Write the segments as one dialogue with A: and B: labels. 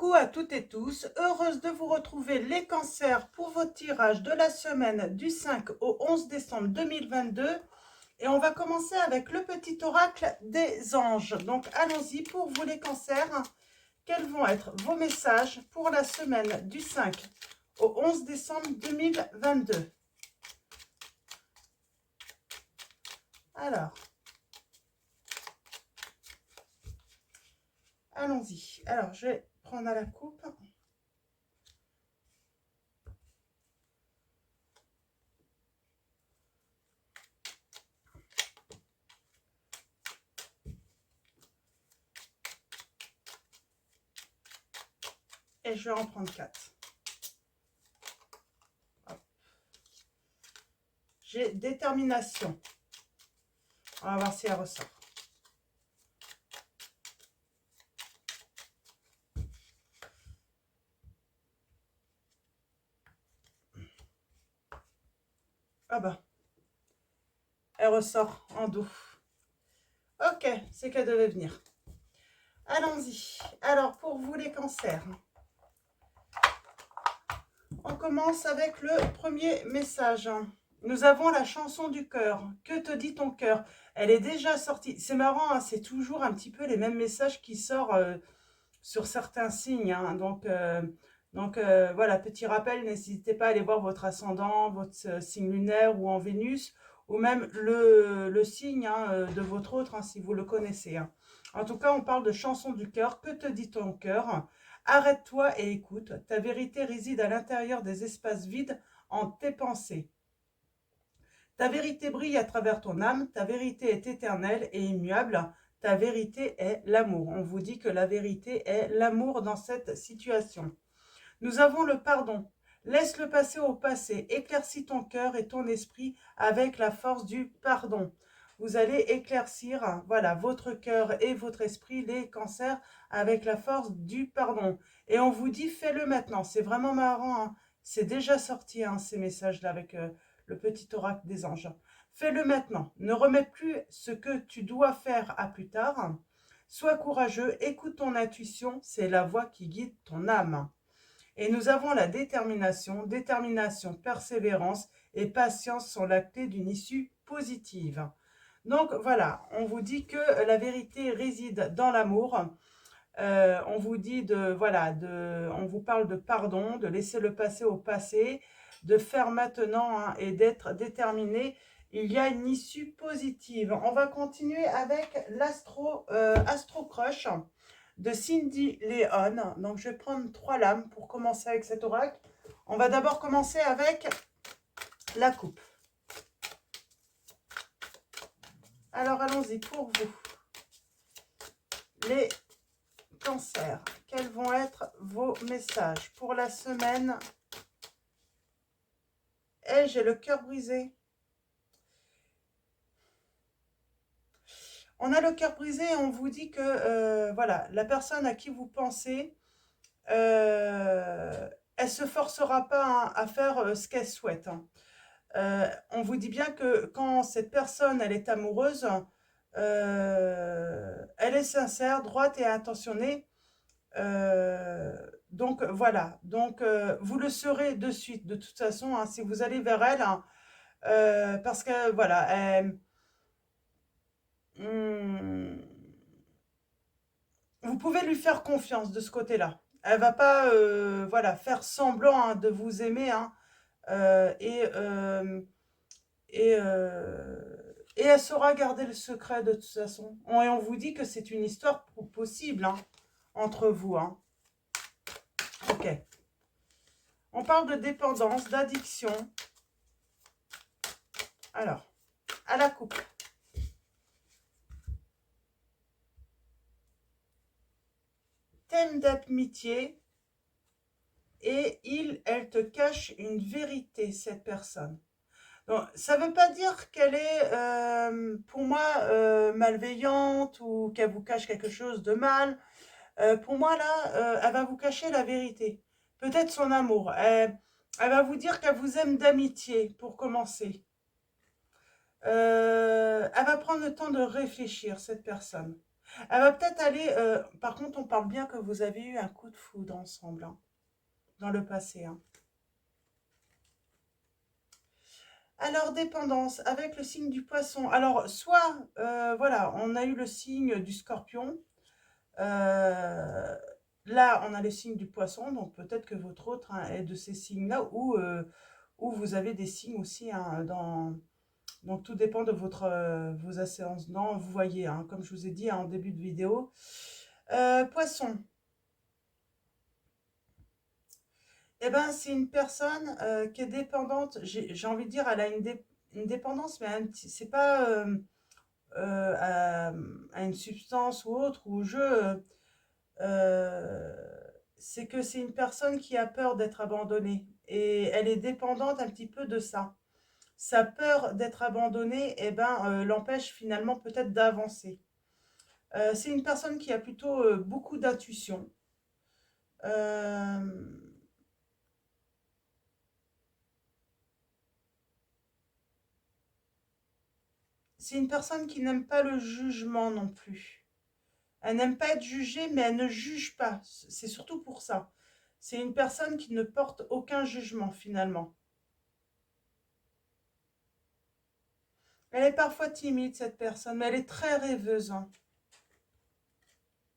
A: Coucou à toutes et tous, heureuse de vous retrouver les cancers pour votre tirage de la semaine du 5 au 11 décembre 2022 et on va commencer avec le petit oracle des anges. Donc allons-y pour vous les cancers, quels vont être vos messages pour la semaine du 5 au 11 décembre 2022. Alors, allons-y. Alors, je vais prendre à la coupe. Et je vais en prendre 4. J'ai détermination. On va voir si elle ressort. Ah bah, elle ressort en doux. Ok, c'est qu'elle devait venir. Allons-y. Alors, pour vous les cancers, on commence avec le premier message. Nous avons la chanson du cœur. Que te dit ton cœur? Elle est déjà sortie. C'est marrant, hein, c'est toujours un petit peu les mêmes messages qui sortent sur certains signes. Hein. Donc voilà, petit rappel, n'hésitez pas à aller voir votre ascendant, votre signe lunaire ou en Vénus, ou même le signe de votre autre, hein, si vous le connaissez. Hein. En tout cas, on parle de chanson du cœur. Que te dit ton cœur? Arrête-toi et écoute. Ta vérité réside à l'intérieur des espaces vides en tes pensées. Ta vérité brille à travers ton âme. Ta vérité est éternelle et immuable. Ta vérité est l'amour. On vous dit que la vérité est l'amour dans cette situation. Nous avons le pardon. Laisse le passé au passé. Éclaircis ton cœur et ton esprit avec la force du pardon. Vous allez éclaircir, voilà, votre cœur et votre esprit, les cancers, avec la force du pardon. Et on vous dit, fais-le maintenant. C'est vraiment marrant, hein. C'est déjà sorti, hein, ces messages-là, avec le petit oracle des anges. Fais-le maintenant. Ne remets plus ce que tu dois faire à plus tard. Sois courageux, écoute ton intuition, c'est la voix qui guide ton âme. Et nous avons la détermination, persévérance et patience sont la clé d'une issue positive. Donc voilà, on vous dit que la vérité réside dans l'amour. On vous dit on vous parle de pardon, de laisser le passé au passé, de faire maintenant hein, et d'être déterminé. Il y a une issue positive. On va continuer avec Astro Crush de Cindy Léon. Donc je vais prendre 3 lames pour commencer avec cet oracle. On va d'abord commencer avec la coupe. Alors allons-y pour vous. Les cancers, quels vont être vos messages pour la semaine? Et j'ai le cœur brisé. On a le cœur brisé et on vous dit que voilà, la personne à qui vous pensez, elle se forcera pas hein, à faire ce qu'elle souhaite. Hein. On vous dit bien que quand cette personne, elle est amoureuse, elle est sincère, droite et intentionnée. Donc voilà, donc vous le saurez de suite, de toute façon, hein, si vous allez vers elle, hein, parce que voilà, hmm, vous pouvez lui faire confiance de ce côté-là. Elle va pas, voilà, faire semblant hein, de vous aimer, hein, euh, et, euh, et, euh, et elle saura garder le secret de toute façon. Et on vous dit que c'est une histoire possible hein, entre vous. Hein. Ok. On parle de dépendance, d'addiction. Alors, à la coupe. Thème d'amitié. Et elle te cache une vérité, cette personne. Donc, ça ne veut pas dire qu'elle est, pour moi, malveillante ou qu'elle vous cache quelque chose de mal. Pour moi, là, elle va vous cacher la vérité. Peut-être son amour. Elle va vous dire qu'elle vous aime d'amitié, pour commencer. Elle va prendre le temps de réfléchir, cette personne. Elle va peut-être aller... par contre, on parle bien que vous avez eu un coup de foudre ensemble, hein, dans le passé. Hein. Alors, dépendance, avec le signe du poisson. Alors, soit, voilà, on a eu le signe du scorpion. Là, on a le signe du poisson. Donc, peut-être que votre autre hein, est de ces signes-là. Ou vous avez des signes aussi hein, dans... Donc, tout dépend de vos ascendants. Vous voyez, hein, comme je vous ai dit hein, en début de vidéo. Poisson. Eh ben, c'est une personne qui est dépendante. J'ai envie de dire, elle a une dépendance, mais c'est pas à une substance ou autre, ou au jeu. euh, c'est que c'est une personne qui a peur d'être abandonnée. Et elle est dépendante un petit peu de ça. Sa peur d'être abandonnée, eh ben, l'empêche finalement peut-être d'avancer. C'est une personne qui a plutôt beaucoup d'intuition. Euh, c'est une personne qui n'aime pas le jugement non plus. Elle n'aime pas être jugée, mais elle ne juge pas. C'est surtout pour ça. C'est une personne qui ne porte aucun jugement finalement. Elle est parfois timide, cette personne, mais elle est très rêveuse. Hein.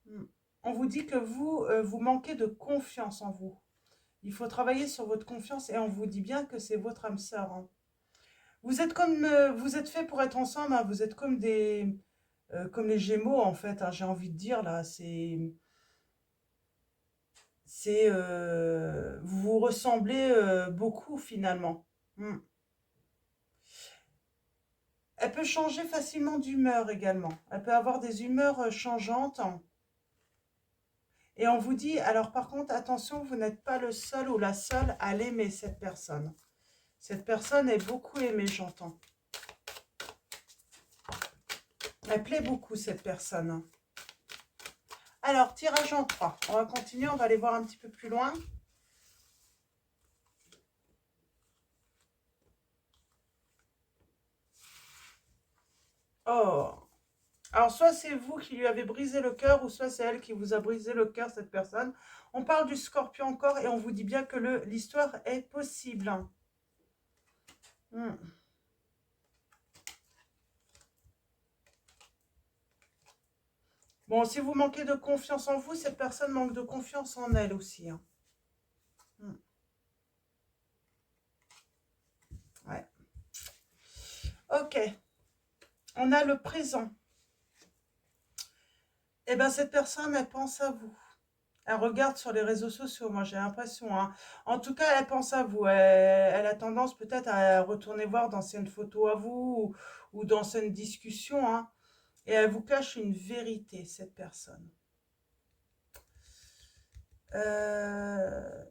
A: Mm. On vous dit que vous, vous manquez de confiance en vous. Il faut travailler sur votre confiance et on vous dit bien que c'est votre âme sœur. Hein. Vous êtes fait pour être ensemble. Hein. Vous êtes comme les Gémeaux en fait. Hein, j'ai envie de dire là, vous vous ressemblez beaucoup finalement. Mm. Elle peut changer facilement d'humeur également. Elle peut avoir des humeurs changeantes. Et on vous dit, alors par contre, attention, vous n'êtes pas le seul ou la seule à l'aimer, cette personne. Cette personne est beaucoup aimée, j'entends. Elle plaît beaucoup, cette personne. Alors, tirage en 3. On va continuer, on va aller voir un petit peu plus loin. Oh. Alors, soit c'est vous qui lui avez brisé le cœur, ou soit c'est elle qui vous a brisé le cœur, cette personne. On parle du scorpion encore, et on vous dit bien que l'histoire est possible. Hmm. Bon, si vous manquez de confiance en vous, cette personne manque de confiance en elle aussi. Hein. Hmm. Ouais. Ok. On a le présent. Eh bien, cette personne, elle pense à vous. Elle regarde sur les réseaux sociaux, moi j'ai l'impression. Hein. En tout cas, elle pense à vous. Elle a tendance peut-être à retourner voir d'anciennes photos à vous ou d'anciennes discussions. Hein. Et elle vous cache une vérité, cette personne. Euh,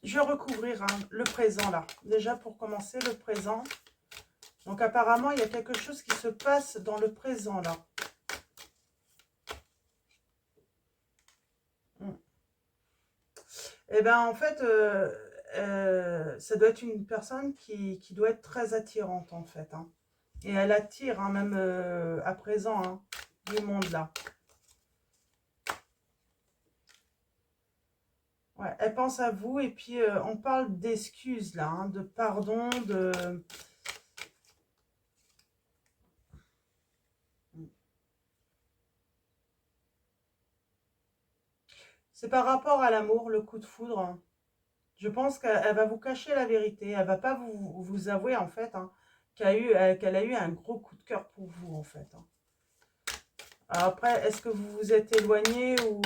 A: je vais recouvrir hein, le présent là. Déjà pour commencer, le présent. Donc apparemment, il y a quelque chose qui se passe dans le présent là. Hmm. Eh bien, en fait, ça doit être une personne qui doit être très attirante, en fait. Hein. Et elle attire, hein, même à présent, hein, du monde, là. Ouais, elle pense à vous, et puis on parle d'excuses, là, hein, de pardon, de... C'est par rapport à l'amour, le coup de foudre. Hein. Je pense qu'elle va vous cacher la vérité. Elle va pas vous avouer, en fait, hein, qu'elle a eu un gros coup de cœur pour vous, en fait. Hein. Alors après, est-ce que vous vous êtes éloigné ou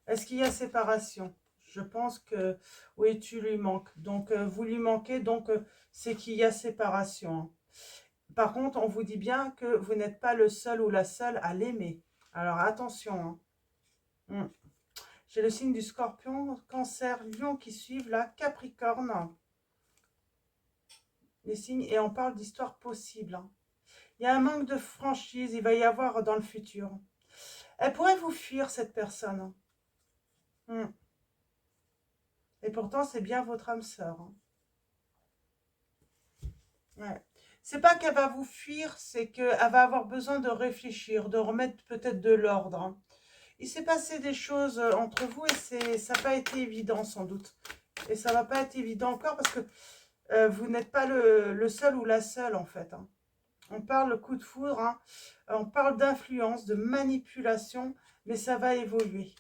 A: est-ce qu'il y a séparation? Je pense que oui, tu lui manques. Donc, vous lui manquez, donc c'est qu'il y a séparation. Hein. Par contre, on vous dit bien que vous n'êtes pas le seul ou la seule à l'aimer. Alors, attention. Hein. Hmm. J'ai le signe du scorpion, cancer, lion qui suivent la capricorne. Les signes, et on parle d'histoire possible. Hein. Il y a un manque de franchise, il va y avoir dans le futur. Elle pourrait vous fuir, cette personne. Hmm. Et pourtant, c'est bien votre âme sœur. Hein. Ouais. C'est pas qu'elle va vous fuir, c'est qu'elle va avoir besoin de réfléchir, de remettre peut-être de l'ordre, hein. Il s'est passé des choses entre vous et ça n'a pas été évident sans doute. Et ça va pas être évident encore parce que vous n'êtes pas le seul ou la seule en fait, hein. On parle coup de foudre, hein. On parle d'influence, de manipulation, mais ça va évoluer.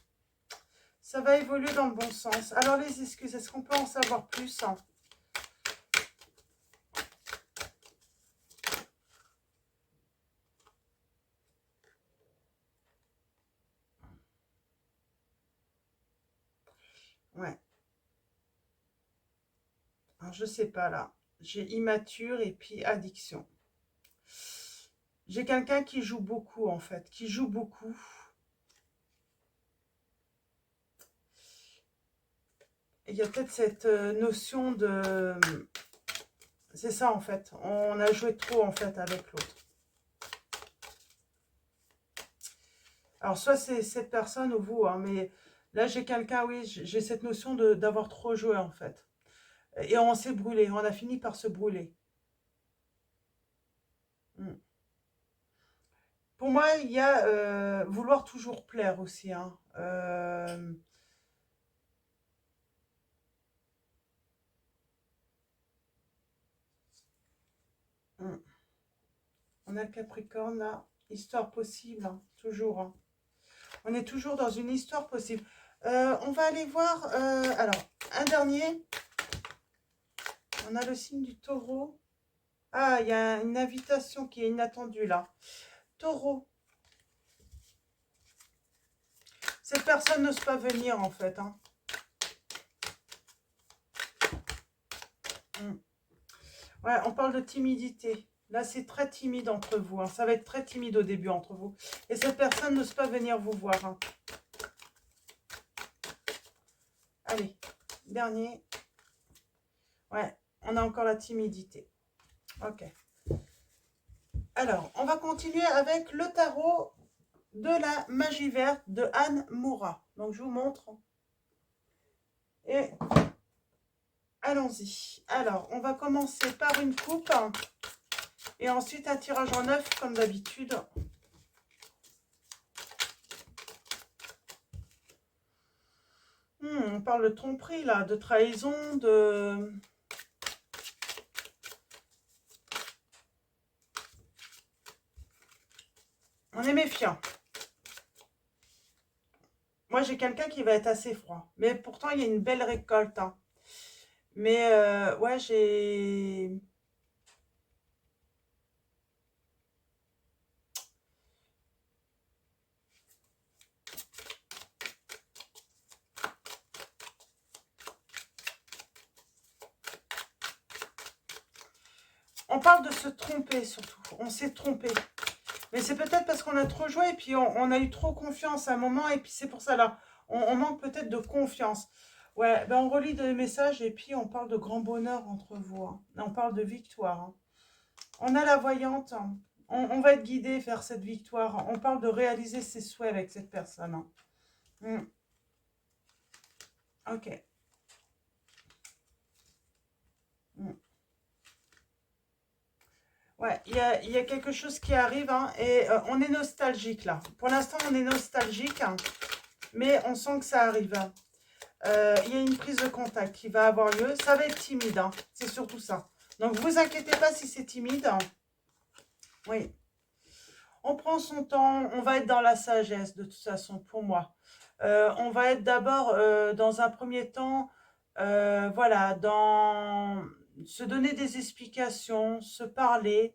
A: Ça va évoluer dans le bon sens. Alors les excuses, est-ce qu'on peut en savoir plus, hein? Ouais. Alors, je sais pas là. J'ai immature et puis addiction. J'ai quelqu'un qui joue beaucoup en fait, qui joue beaucoup. Il y a peut-être cette notion de... C'est ça en fait. On a joué trop en fait avec l'autre. Alors soit c'est cette personne ou vous, hein, mais là j'ai quelqu'un, oui, j'ai cette notion d'avoir trop joué en fait. Et on s'est brûlé, on a fini par se brûler. Mm. Pour moi, il y a vouloir toujours plaire aussi, hein. Mm. On a le Capricorne là, histoire possible, hein, toujours, hein. On est toujours dans une histoire possible. On va aller voir, alors, un dernier. On a le signe du taureau. Ah, il y a une invitation qui est inattendue là. Taureau. Cette personne n'ose pas venir en fait, hein. Mm. Ouais, on parle de timidité. Là, c'est très timide entre vous, hein. Ça va être très timide au début entre vous. Et cette personne n'ose pas venir vous voir, hein. Allez, dernier. Ouais, on a encore la timidité. Ok. Alors, on va continuer avec le tarot de la magie verte de Anne Moura. Donc, je vous montre. Et allons-y. Alors, on va commencer par une coupe. Et ensuite, un tirage en neuf, comme d'habitude. On parle de tromperie, là, de trahison, de... On est méfiant. Moi, j'ai quelqu'un qui va être assez froid. Mais pourtant, il y a une belle récolte, hein. Mais, ouais, j'ai... On parle de se tromper, surtout. On s'est trompé. Mais c'est peut-être parce qu'on a trop joué et puis on a eu trop confiance à un moment et puis c'est pour ça là. On manque peut-être de confiance. Ouais, ben on relit des messages et puis on parle de grand bonheur entre vous, hein. On parle de victoire, hein. On a la voyante, hein. On va être guidé vers cette victoire. On parle de réaliser ses souhaits avec cette personne, hein. Ok. Mm. Ouais, il y a quelque chose qui arrive, hein, et on est nostalgique là. Pour l'instant, on est nostalgique, hein, mais on sent que ça arrive, hein. Il y a une prise de contact qui va avoir lieu. Ça va être timide, hein. C'est surtout ça. Donc, vous inquiétez pas si c'est timide, hein. Oui. On prend son temps. On va être dans la sagesse, de toute façon, pour moi. On va être d'abord, dans un premier temps, voilà, dans se donner des explications, se parler,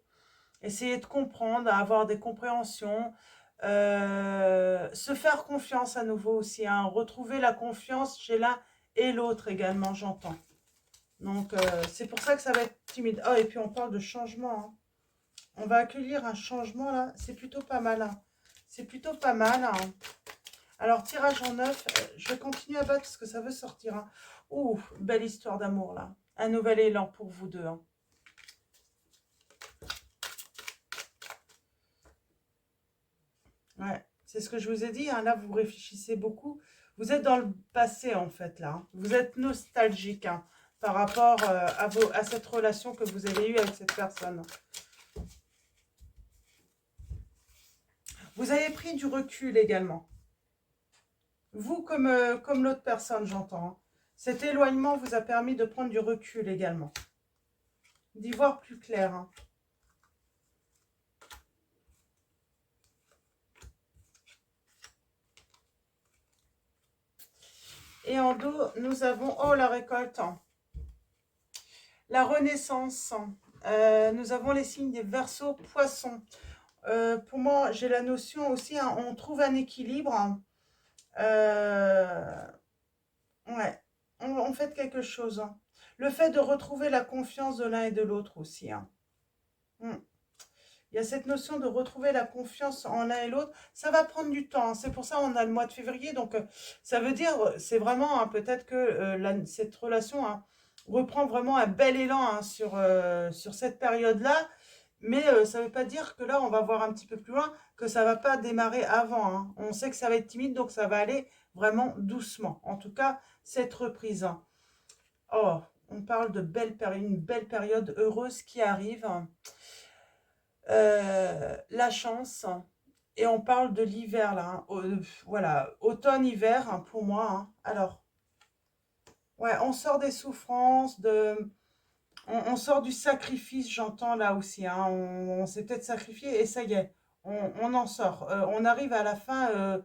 A: essayer de comprendre, avoir des compréhensions, se faire confiance à nouveau aussi, hein. Retrouver la confiance chez l'un et l'autre également, j'entends. Donc, c'est pour ça que ça va être timide. Oh, et puis on parle de changement, hein. On va accueillir un changement, là. C'est plutôt pas mal, hein. C'est plutôt pas mal, hein. Alors, tirage en neuf. Je vais continuer à battre parce que ça veut sortir, hein. Ouh, belle histoire d'amour, là. Un nouvel élan pour vous deux, hein. Ouais, c'est ce que je vous ai dit, hein. Là, vous réfléchissez beaucoup. Vous êtes dans le passé, en fait, là, hein. Vous êtes nostalgique, hein. par rapport à cette relation que vous avez eue avec cette personne. Vous avez pris du recul également. Vous, comme l'autre personne, j'entends. Hein. Cet éloignement vous a permis de prendre du recul également. D'y voir plus clair. Hein. Et en dos, nous avons, oh, la récolte. La renaissance. Nous avons les signes des Verseaux, Poissons. Pour moi, j'ai la notion aussi, hein, on trouve un équilibre. Ouais, on fait quelque chose. Hein. Le fait de retrouver la confiance de l'un et de l'autre aussi. Hein. Il y a cette notion de retrouver la confiance en l'un et l'autre. Ça va prendre du temps. Hein. C'est pour ça qu'on a le mois de février. Donc, ça veut dire, c'est vraiment, hein, peut-être que cette relation hein, reprend vraiment un bel élan hein, sur cette période-là. Mais ça ne veut pas dire que là, on va voir un petit peu plus loin, que ça ne va pas démarrer avant. Hein. On sait que ça va être timide, donc ça va aller vraiment doucement. En tout cas, cette reprise. Hein. Oh, on parle de une belle période heureuse qui arrive. La chance. Et on parle de l'hiver, là. Hein. Voilà, automne-hiver, hein, pour moi. Hein. Alors, ouais, on sort des souffrances, on sort du sacrifice, j'entends là aussi. Hein. On s'est peut-être sacrifié et ça y est, on en sort. On arrive à la fin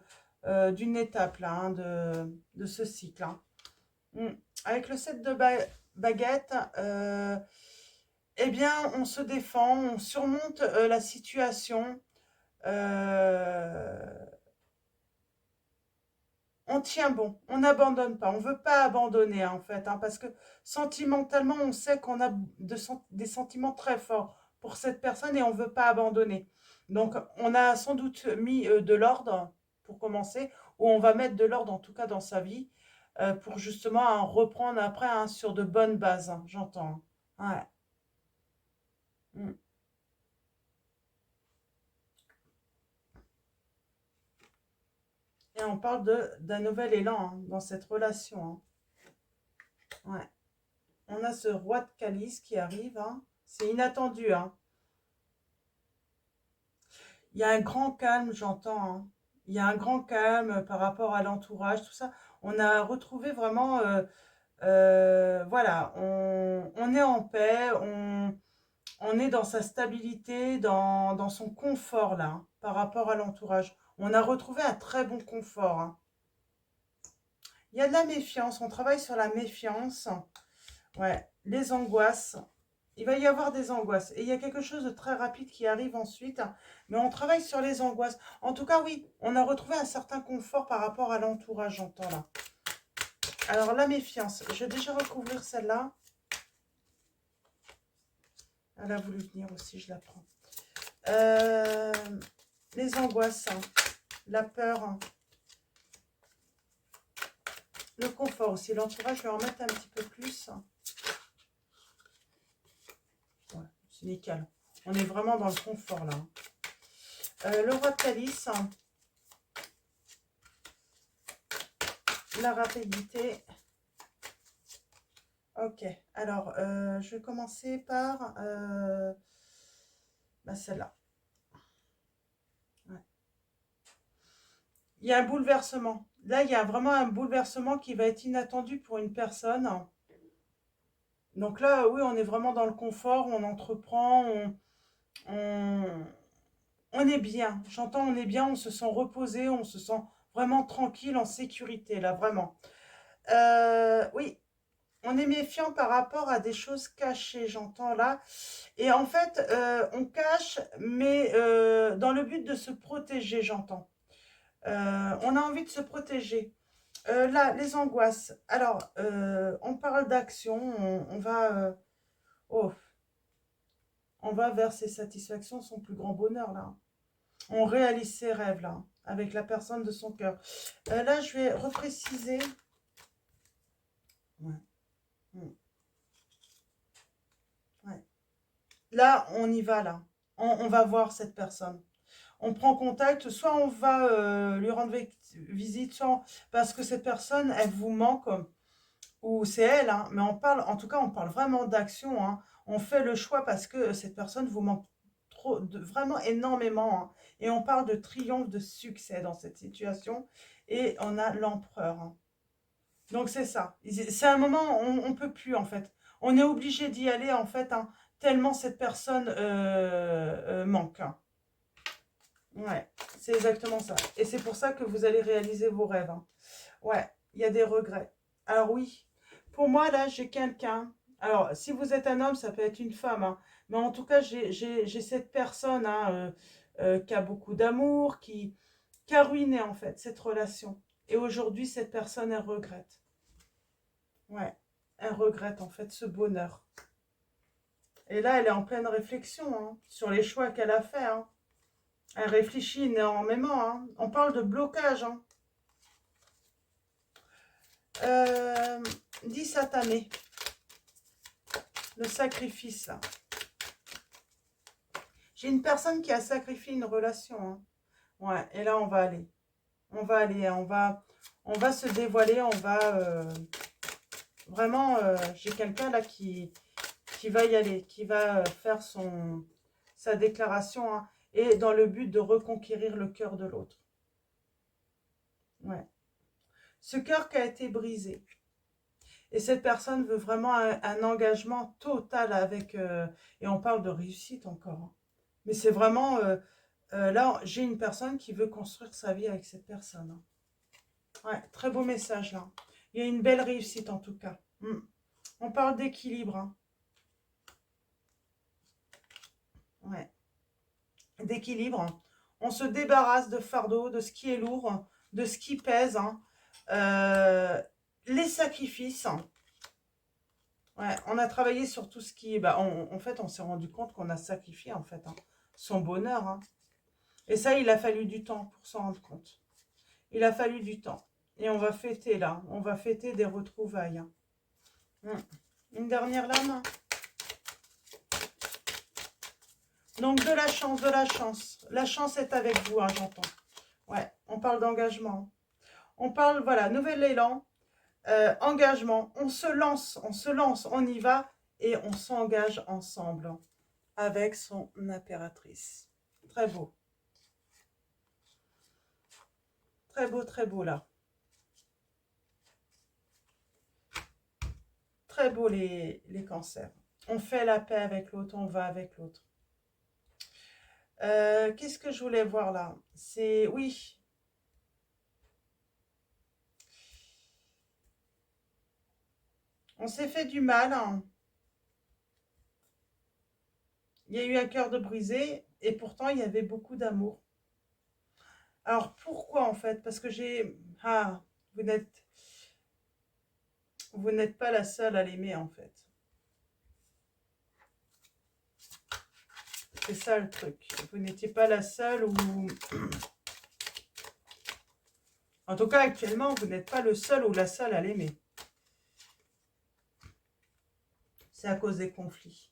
A: d'une étape là, hein, de ce cycle. Hein. Avec le 7 de baguette, eh bien, on se défend, on surmonte la situation. On tient bon, on n'abandonne pas, on ne veut pas abandonner en fait, hein, parce que sentimentalement, on sait qu'on a des sentiments très forts pour cette personne et on ne veut pas abandonner. Donc, on a sans doute mis de l'ordre pour commencer, ou on va mettre de l'ordre en tout cas dans sa vie, pour justement hein, reprendre après hein, sur de bonnes bases, hein, j'entends. Ouais. Mm. Et on parle d'un nouvel élan hein, dans cette relation. Hein. Ouais. On a ce roi de calice qui arrive. Hein. C'est inattendu. Hein. Il y a un grand calme, j'entends. Hein. Il y a un grand calme par rapport à l'entourage, tout ça. On a retrouvé vraiment... voilà, on est en paix, on est dans sa stabilité, dans son confort, là, hein, par rapport à l'entourage. On a retrouvé un très bon confort. Hein. Il y a de la méfiance, on travaille sur la méfiance. Ouais, les angoisses. Il va y avoir des angoisses. Et il y a quelque chose de très rapide qui arrive ensuite. Mais on travaille sur les angoisses. En tout cas, oui, on a retrouvé un certain confort par rapport à l'entourage, j'entends là. Alors, la méfiance. Je vais déjà recouvrir celle-là. Elle a voulu venir aussi, je la prends. Les angoisses. Hein. La peur. Hein. Le confort aussi. L'entourage, je vais en mettre un petit peu plus. Ouais, c'est nickel. On est vraiment dans le confort là. Le roi de calice. La rapidité. Ok. Alors, je vais commencer par celle-là. Ouais. Il y a un bouleversement. Là, il y a vraiment un bouleversement qui va être inattendu pour une personne. Donc là, oui, on est vraiment dans le confort, on entreprend, on, on est bien. J'entends on est bien, on se sent reposé, on se sent vraiment tranquille, en sécurité, là, vraiment. Oui, on est méfiant par rapport à des choses cachées, j'entends là. Et en fait, on cache, mais dans le but de se protéger, j'entends. On a envie de se protéger. Là, les angoisses. Alors, on parle d'action, oh, on va vers ses satisfactions, son plus grand bonheur, là. On réalise ses rêves, là, avec la personne de son cœur. Là, je vais repréciser. Ouais. Ouais. Là, on y va, là. On va voir cette personne. On prend contact, soit on va lui rendre visite, soit parce que cette personne, elle vous manque. ou c'est elle, hein, mais on parle, en tout cas, on parle vraiment d'action, hein. On fait le choix parce que cette personne vous manque trop, vraiment énormément, hein. Et on parle de triomphe, de succès dans cette situation. Et on a l'empereur, hein. Donc c'est ça. C'est un moment où on peut plus, en fait. On est obligé d'y aller, en fait, hein, tellement cette personne manque, hein. Ouais, c'est exactement ça. Et c'est pour ça que vous allez réaliser vos rêves, hein. Ouais, il y a des regrets. Alors oui, pour moi, là, j'ai quelqu'un. Alors, si vous êtes un homme, ça peut être une femme, hein. Mais en tout cas, j'ai cette personne, hein, qui a beaucoup d'amour, qui a ruiné, en fait, cette relation. Et aujourd'hui, cette personne, elle regrette. Ouais, elle regrette, en fait, ce bonheur. Et là, elle est en pleine réflexion, hein, sur les choix qu'elle a faits, hein. Elle réfléchit énormément, hein. On parle de blocage, hein. Euh, 10 satanés, le sacrifice, là. J'ai une personne qui a sacrifié une relation, hein. Ouais, et là, on va aller. On va aller, hein, on va se dévoiler, on va... vraiment, j'ai quelqu'un là qui va y aller, qui va faire sa déclaration, hein, et dans le but de reconquérir le cœur de l'autre. Ouais. Ce cœur qui a été brisé. Et cette personne veut vraiment un engagement total avec... et on parle de réussite encore, hein. Mais c'est vraiment... là, j'ai une personne qui veut construire sa vie avec cette personne, hein. Ouais, très beau message là. Il y a une belle réussite en tout cas. On parle d'équilibre, hein. Ouais, d'équilibre. On se débarrasse de fardeau, de ce qui est lourd, de ce qui pèse, hein. Euh, les sacrifices. Ouais, on a travaillé sur tout ce qui... Bah, en fait, on s'est rendu compte qu'on a sacrifié en fait, hein, son bonheur, hein. Et ça, il a fallu du temps pour s'en rendre compte. Il a fallu du temps. Et on va fêter là. On va fêter des retrouvailles, hein. Une dernière lame. Donc de la chance, de la chance. La chance est avec vous, hein, j'entends. Ouais, on parle d'engagement. On parle, voilà, nouvel élan, engagement. On se lance, on y va et on s'engage ensemble, hein, avec son impératrice. Très beau. Très beau là. Très beau les cancers. On fait la paix avec l'autre, on va avec l'autre. Qu'est-ce que je voulais voir là? C'est, oui, on s'est fait du mal, hein. Il y a eu un cœur de brisé et pourtant il y avait beaucoup d'amour. Alors pourquoi en fait? Parce que j'ai... Ah, vous n'êtes pas la seule à l'aimer en fait. C'est ça le truc. Vous n'étiez pas la seule ou... En tout cas actuellement, vous n'êtes pas le seul ou la seule à l'aimer. C'est à cause des conflits.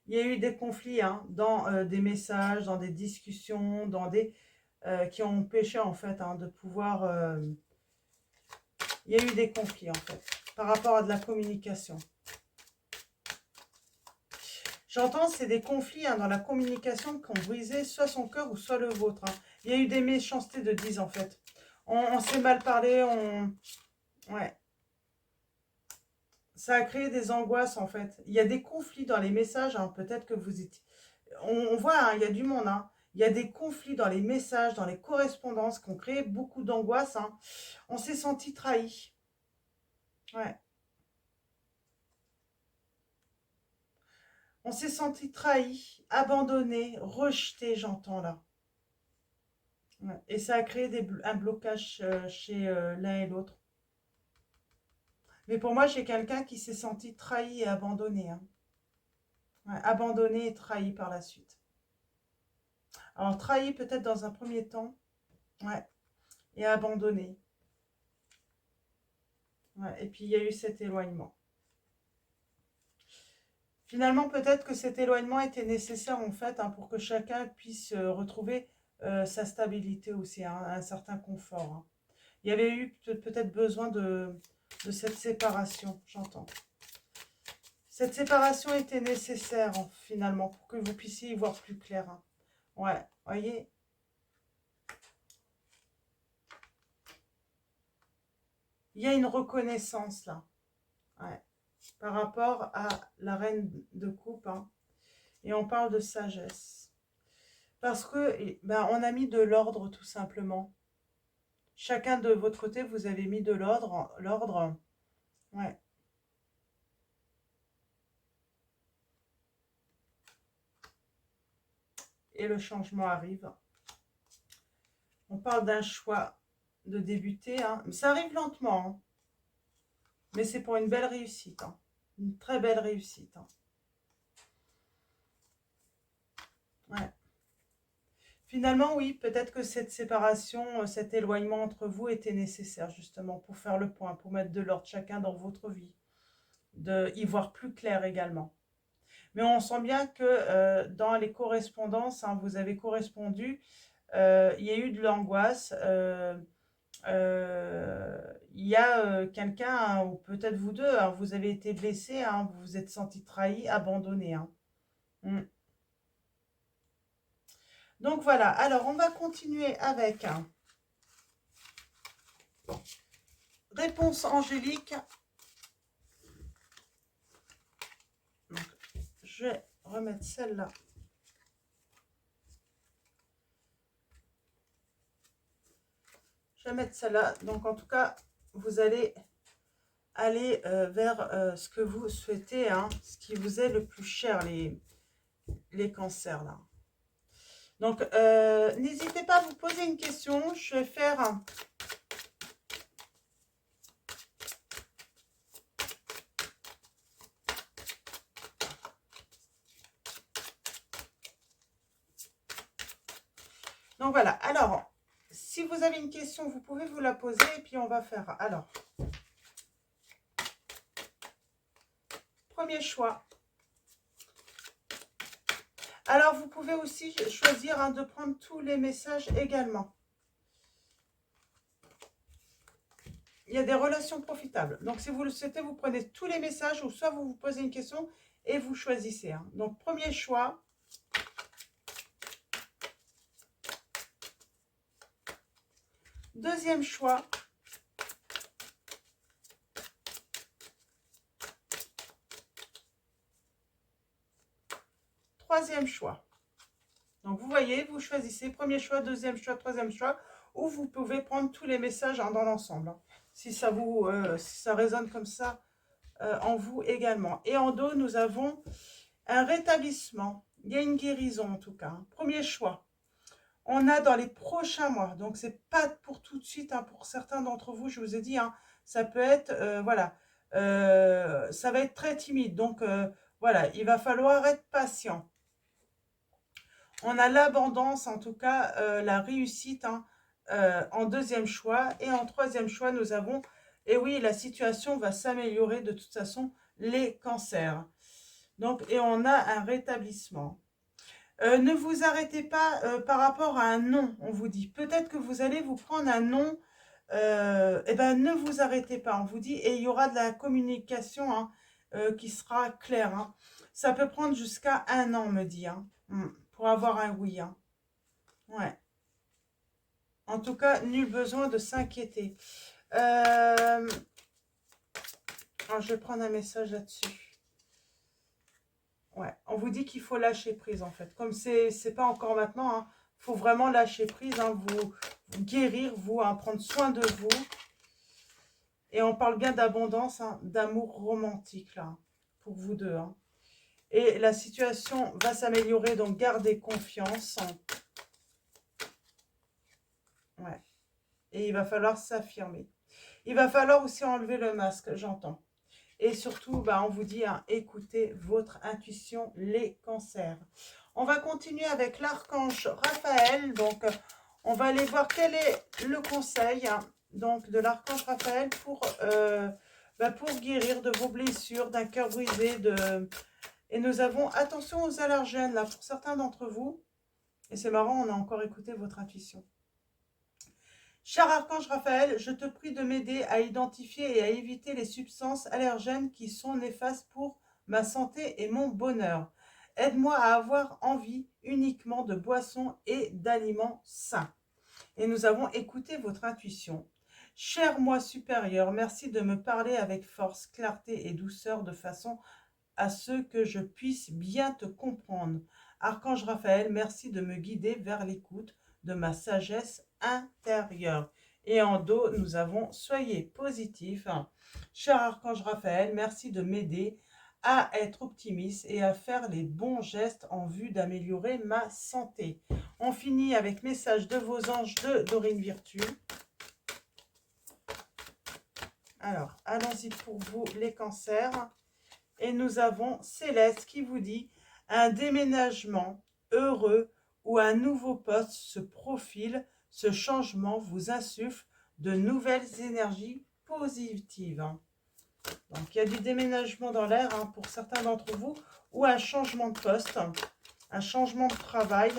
A: Il y a eu des conflits, hein, dans des messages, dans des discussions, dans des... qui ont empêché en fait, hein, de pouvoir... Il y a eu des conflits en fait, par rapport à de la communication. J'entends, c'est des conflits, hein, dans la communication qui ont brisé soit son cœur ou soit le vôtre, hein. Il y a eu des méchancetés de 10 en fait. On s'est mal parlé, ouais. Ça a créé des angoisses en fait. Il y a des conflits dans les messages, hein, peut-être que vous étiez... On voit, hein, il y a du monde, hein. Il y a des conflits dans les messages, dans les correspondances qui ont créé beaucoup d'angoisse, hein. On s'est senti trahi. Ouais. On s'est senti trahi, abandonné, rejeté, j'entends là. Ouais. Et ça a créé un blocage chez l'un et l'autre. Mais pour moi, j'ai quelqu'un qui s'est senti trahi et abandonné, hein. Ouais, abandonné et trahi par la suite. Alors, trahi peut-être dans un premier temps, ouais, et abandonné. Ouais, et puis, il y a eu cet éloignement. Finalement, peut-être que cet éloignement était nécessaire, en fait, hein, pour que chacun puisse retrouver sa stabilité aussi, hein, un certain confort, hein. Il y avait eu peut-être besoin de cette séparation, j'entends. Cette séparation était nécessaire, hein, finalement, pour que vous puissiez y voir plus clair. Hein. Ouais, voyez. Il y a une reconnaissance, là. Ouais. Par rapport à la reine de coupe. Hein. Et on parle de sagesse. Parce que, ben, on a mis de l'ordre, tout simplement. Chacun de votre côté, vous avez mis de l'ordre. Ouais. Et le changement arrive. On parle d'un choix de débuter. Hein. Ça arrive lentement. Hein. Mais c'est pour une belle réussite. Hein. Une très belle réussite. Hein. Ouais. Finalement, oui, peut-être que cette séparation, cet éloignement entre vous était nécessaire justement pour faire le point, pour mettre de l'ordre chacun dans votre vie, de y voir plus clair également. Mais on sent bien que dans les correspondances, hein, vous avez correspondu, il y a eu de l'angoisse, il y a quelqu'un, hein, ou peut-être vous deux, hein, vous avez été blessé, hein, vous vous êtes senti trahi, abandonné. Hein. Mm. Donc voilà, alors on va continuer avec réponse angélique. Donc, je vais remettre celle-là. Je vais mettre celle-là. Donc en tout cas, vous allez aller vers ce que vous souhaitez, hein, ce qui vous est le plus cher, les cancers là. Donc n'hésitez pas à vous poser une question. Je vais faire donc voilà. Alors, si vous avez une question, vous pouvez vous la poser et puis on va faire. Alors, premier choix. Alors, vous pouvez aussi choisir hein, de prendre tous les messages également. Il y a des relations profitables. Donc, si vous le souhaitez, vous prenez tous les messages ou soit vous vous posez une question et vous choisissez. Hein. Donc, premier choix. Deuxième choix. Troisième choix. Donc, vous voyez, vous choisissez premier choix, deuxième choix, troisième choix, ou vous pouvez prendre tous les messages hein, dans l'ensemble. Hein, si ça vous, si ça résonne comme ça en vous également. Et en dos, nous avons un rétablissement. Il y a une guérison en tout cas. Hein. Premier choix. On a dans les prochains mois. Donc, c'est pas pour tout de suite. Hein, pour certains d'entre vous, je vous ai dit, hein, ça peut être, voilà, ça va être très timide. Donc, voilà, il va falloir être patient. On a l'abondance, en tout cas, la réussite hein, en deuxième choix. Et en troisième choix, nous avons, et oui, la situation va s'améliorer de toute façon, les cancers. Donc, et on a un rétablissement. Ne vous arrêtez pas par rapport à un nom, on vous dit. Peut-être que vous allez vous prendre un nom, eh ben, ne vous arrêtez pas, on vous dit. Et il y aura de la communication hein, qui sera claire. Hein. Ça peut prendre jusqu'à 1 an, me dit. Hein. Pour avoir un oui. Hein. Ouais. En tout cas, nul besoin de s'inquiéter. Alors, je vais prendre un message là-dessus. Ouais. On vous dit qu'il faut lâcher prise, en fait. Comme c'est pas encore maintenant, hein, faut vraiment lâcher prise, hein, vous guérir, vous, hein, prendre soin de vous. Et on parle bien d'abondance, hein, d'amour romantique, là, pour vous deux. Hein. Et la situation va s'améliorer, donc gardez confiance. Ouais. Et il va falloir s'affirmer. Il va falloir aussi enlever le masque, j'entends. Et surtout, bah, on vous dit, hein, écoutez votre intuition, les cancers. On va continuer avec l'archange Raphaël. Donc, on va aller voir quel est le conseil hein, donc, de l'archange Raphaël pour guérir de vos blessures, d'un cœur brisé. Et nous avons, attention aux allergènes, là, pour certains d'entre vous. Et c'est marrant, on a encore écouté votre intuition. Cher Archange Raphaël, je te prie de m'aider à identifier et à éviter les substances allergènes qui sont néfastes pour ma santé et mon bonheur. Aide-moi à avoir envie uniquement de boissons et d'aliments sains. Et nous avons écouté votre intuition. Cher moi supérieur, merci de me parler avec force, clarté et douceur de façon à ce que je puisse bien te comprendre. Archange Raphaël, merci de me guider vers l'écoute de ma sagesse intérieure. Et en dos, nous avons soyez positif. Cher Archange Raphaël, merci de m'aider à être optimiste et à faire les bons gestes en vue d'améliorer ma santé. On finit avec message de vos anges de Dorine Virtue. Alors, allons-y pour vous les cancers. Et nous avons Céleste qui vous dit un déménagement heureux ou un nouveau poste se profile. Ce changement vous insuffle de nouvelles énergies positives. Donc il y a du déménagement dans l'air pour certains d'entre vous, ou un changement de poste, un changement de travail.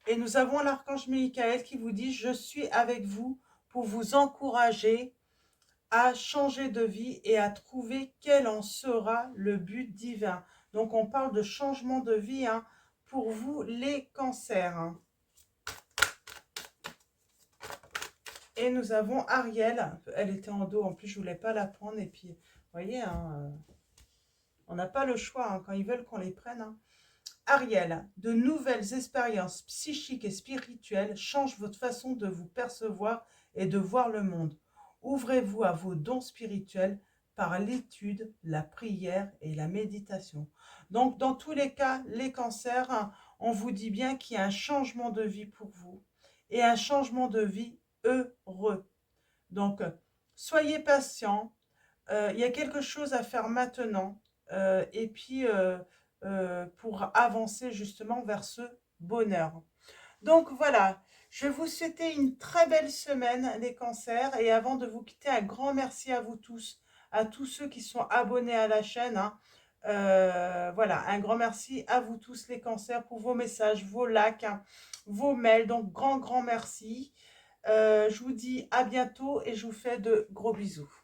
A: Et nous avons l'archange Michael qui vous dit je suis avec vous pour vous encourager à changer de vie et à trouver quel en sera le but divin. Donc on parle de changement de vie pour vous les cancers. Et nous avons Ariel, elle était en dos, en plus je voulais pas la prendre et puis vous voyez, on n'a pas le choix quand ils veulent qu'on les prenne. Ariel, de nouvelles expériences psychiques et spirituelles changent votre façon de vous percevoir et de voir le monde. Ouvrez-vous à vos dons spirituels par l'étude, la prière et la méditation. Donc, dans tous les cas, les cancers, on vous dit bien qu'il y a un changement de vie pour vous et un changement de vie heureux. Donc, soyez patients. Il y a quelque chose à faire maintenant. Et puis, pour avancer justement vers ce bonheur. Donc voilà, je vais vous souhaiter une très belle semaine les cancers et avant de vous quitter, un grand merci à vous tous, à tous ceux qui sont abonnés à la chaîne. Voilà, un grand merci à vous tous les cancers pour vos messages, vos likes, vos mails, donc grand merci. Je vous dis à bientôt et je vous fais de gros bisous.